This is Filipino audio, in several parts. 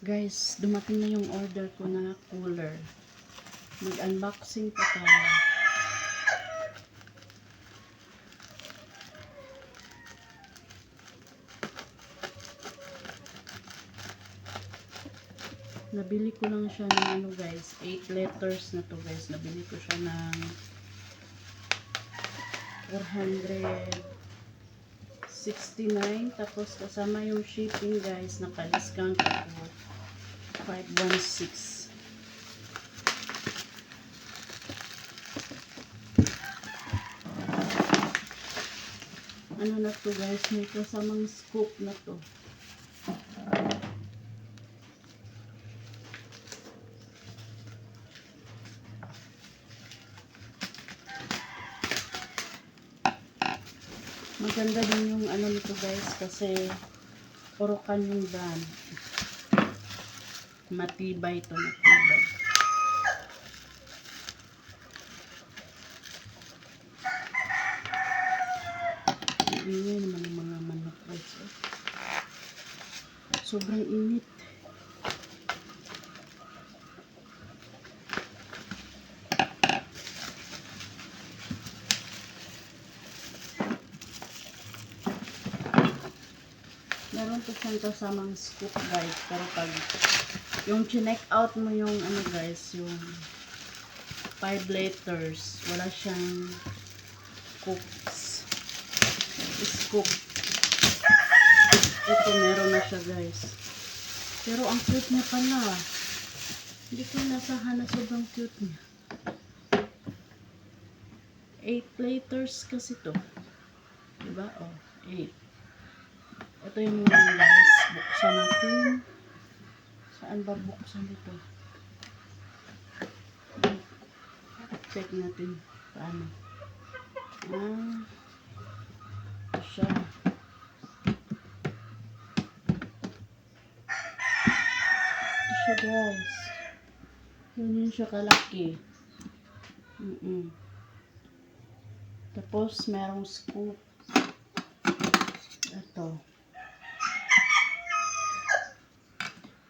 Guys, dumating na yung order ko na cooler. Mag-unboxing pa tayo. Nabili ko lang siya ng ano guys, 8 letters na to guys. Nabili ko siya ng 469. Tapos kasama yung shipping guys, naka-discount ako. 516. Ano na to guys, may kasamang scoop na to. Maganda din yung ano nito guys kasi Orocan yung brand. Matibay to, matibay. Ingay naman yung mga manok guys. Sobrang init. Meron to siyang kasamang scoop guys. Pero pag yung chinek out mo yung ano guys, yung 5 letters, wala siyang scoop. Ito meron na siya guys. Pero ang cute niya pala. Hindi ko nasahan na sobrang cute niya. 8 letters kasi to. Diba? Oh, 8. Ito yung mga guys. Buksan natin. Saan ba buksan dito? Check natin. Paano? Ito siya. Ito siya guys. Yun siya kalaki. Tapos merong scoop. Ito.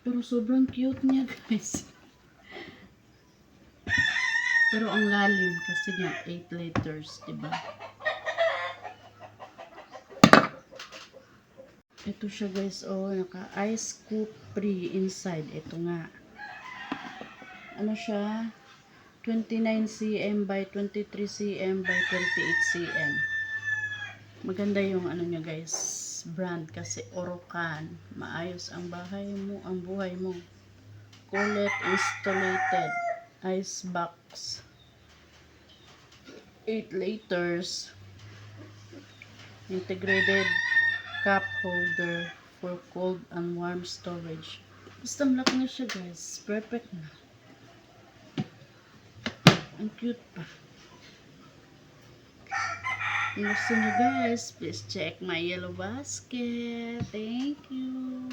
Pero sobrang cute niya guys. Pero ang lalim kasi nga 8 letters, diba? Ito siya guys, oh, naka ice scoop free inside. Ito nga. Ano siya? 29 cm by 23 cm by 28 cm. Maganda yung ano niya guys, brand kasi Orocan. Maayos ang bahay mo, ang buhay mo. Cooled installated ice box. 8 liters. Integrated cup holder for cold and warm storage. Basta malaki na siya guys. Perfect na. Ang cute pa. Kung gusto nyo guys, please check my yellow basket. Thank you.